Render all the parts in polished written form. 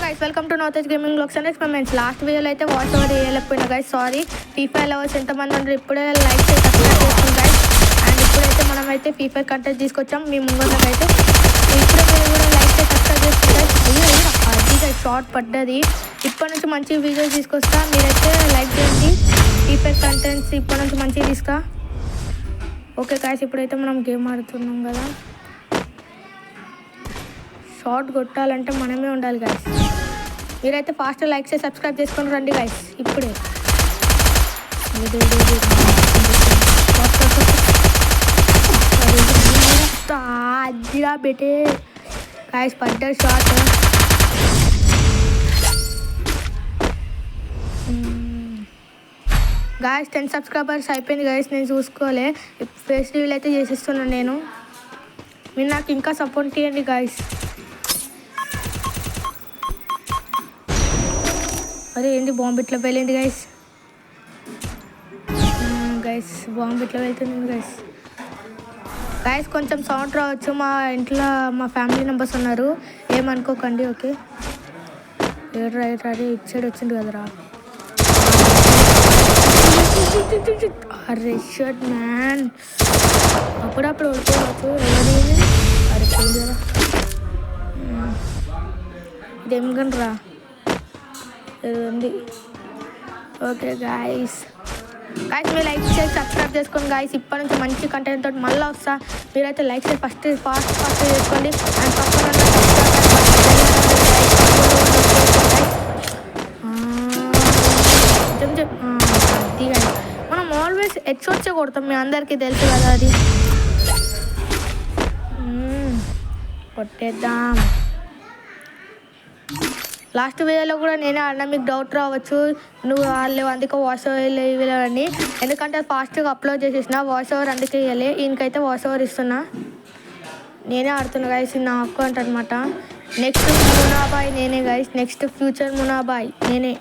Guys welcome to north gaming blogs and experiments. Last వీడియోలో అయితే watch over వేయలేకపోయినా guys, sorry. FIFA lovers ఎంతమంది ఉంటారు ఇప్పుడే లైక్ చేసి సబ్స్క్రైబ్ చేసుకోండి గైస్. అండ్ ఇప్పుడైతే మనమైతే ఫీఫా కంటెంట్ తీసుకొచ్చాం మీ ముంగోళ్ళకి అయితే. ఇప్పుడే మీరు కూడా లైక్ చేసి సబ్స్క్రైబ్ చేసుకోండి గైస్. అది గైస్ షార్ట్ పడ్డది. ఇప్పటి నుంచి మంచి వీడియోస్ తీసుకొస్తా, మీరైతే లైక్ చేయండి. ఫీఫా కంటెంట్స్ ఇప్పటి నుంచి మంచిగా తీసుకా. ఓకే గైస్, ఇప్పుడైతే మనం గేమ్ ఆడుతున్నాం కదా, షార్ట్ కొట్టాలంటే మనమే ఉండాలి గైస్. మీరైతే ఫాస్ట్ లైక్ చేసి సబ్స్క్రైబ్ చేసుకొని రండి గైస్. ఇప్పుడే అదిరా బెటే గైస్, పడ్డ షార్ట్. గాయస్ 10 సబ్స్క్రైబర్స్ అయిపోయింది గైస్, నేను చూసుకోలే. ఫేస్ రివీల్ అయితే చేసిస్తున్నాను నేను. మీరు నాకు ఇంకా సపోర్ట్ చేయండి గాయస్. అరే ఏంటి బాంబు ఇట్లా వెళ్ళింది గైస్. గైస్ బాంబు ఇట్లా వెళ్తుంది గైస్. గైస్ కొంచెం సౌండ్ రావచ్చు, మా ఇంట్లో మా ఫ్యామిలీ మెంబర్స్ ఉన్నారు, ఏమనుకోకండి. ఓకే అరే ఇటు సైడ్ వచ్చింది కదరా. అరే షర్ట్ మ్యాన్, అప్పుడప్పుడు ఓడిపోవచ్చు. ఎవరి అరే పోయిందిరా, ఇదేం కనరా ఉంది. ఓకే గాయస్ మీరు లైక్ చేసి సబ్స్క్రైబ్ చేసుకోండి గాయస్. ఇప్పటి నుంచి మంచి కంటెంట్ తోటి మళ్ళీ వస్తా. మీరైతే లైక్ చేసి ఫాస్ట్ చేసుకోండి. అండ్ పక్కన అది కానీ మనం ఆల్వేస్ హెడ్షాట్సే కొడతాం, మీ అందరికీ తెలుసు కదా అది. కొట్టేద్దాం. లాస్ట్ వీడియోలో కూడా నేనే ఆడినా, మీకు డౌట్ రావచ్చు నువ్వు ఆడలేవు అందుకే వాయిస్ ఓవర్ ఇవ్వలేవని. ఎందుకంటే ఫాస్ట్గా అప్లోడ్ చేసేసిన వాయిస్ ఓవర్, అందుకే ఇవ్వలే. ఈయనకైతే వాయిస్ ఓవర్ ఇస్తున్నా, నేనే ఆడుతున్నా గైస్. నా అకౌంట్ అనమాట. నెక్స్ట్ మునాబాయ్ నేనే గైస్, నెక్స్ట్ ఫ్యూచర్ మునాబాయ్ నేనే.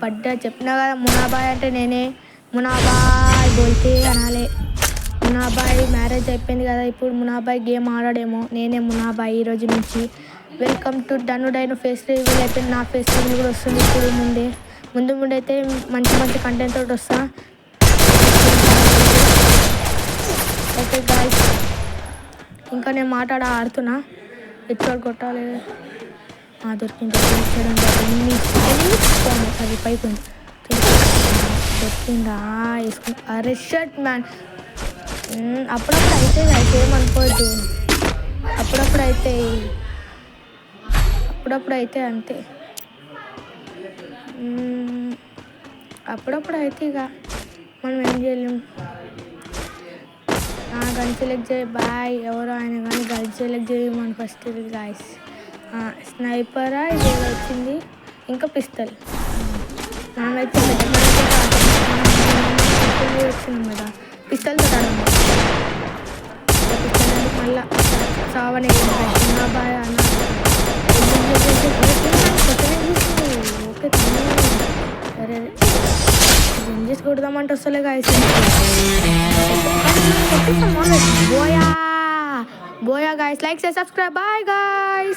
పడ్డా చెప్పినా కదా, మునాబాయ్ అంటే నేనే. మునాబాయ్ బోల్తే అనాలే. మునాబాయ్ మ్యారేజ్ అయిపోయింది కదా, ఇప్పుడు మునాబాయ్ గేమ్ ఆడాడేమో. నేనే మునాబాయ్ ఈరోజు నుంచి. వెల్కమ్ టు డన్నుడైన ఫేస్ రివీల్ అయిపోయింది. నా ఫేస్ రివీల్ కూడా వస్తుంది ఇప్పుడు ముందు అయితే మంచి కంటెంట్ తోటి వస్తా. ఓకే గాయ్స్, ఇంకా నేను ఆడుతున్నా. ఎక్కడ కొట్టాలి దొరికింది. అది పైకి దొరికిందా వేసుకుని. అరే షర్ట్ మ్యాన్, అప్పుడప్పుడు అయితే గైస్ ఏమనుకోవద్దు. అప్పుడప్పుడు అయితే అంతే. అప్పుడప్పుడు అయితే ఇక మనం ఏం చేయలేం. గన్ సెలెక్ట్ చేయి బాయ్. ఎవరో ఆయన కానీ గన్ సెలెక్ట్ చేయమని ఫస్ట్ గాయస్. స్నైపరా ఇది వచ్చింది, ఇంకా పిస్తల్. మనమైతే వచ్చినాం కదా, పిస్తల్ తోడాలి. మళ్ళా చావనే బాయ్ అన్న. ఓకే సరే చేసి కొడదామంటే వస్తలే గాయస్. బోయా గాయస్, లైక్ చేసి సబ్స్క్రైబ్. Bye guys.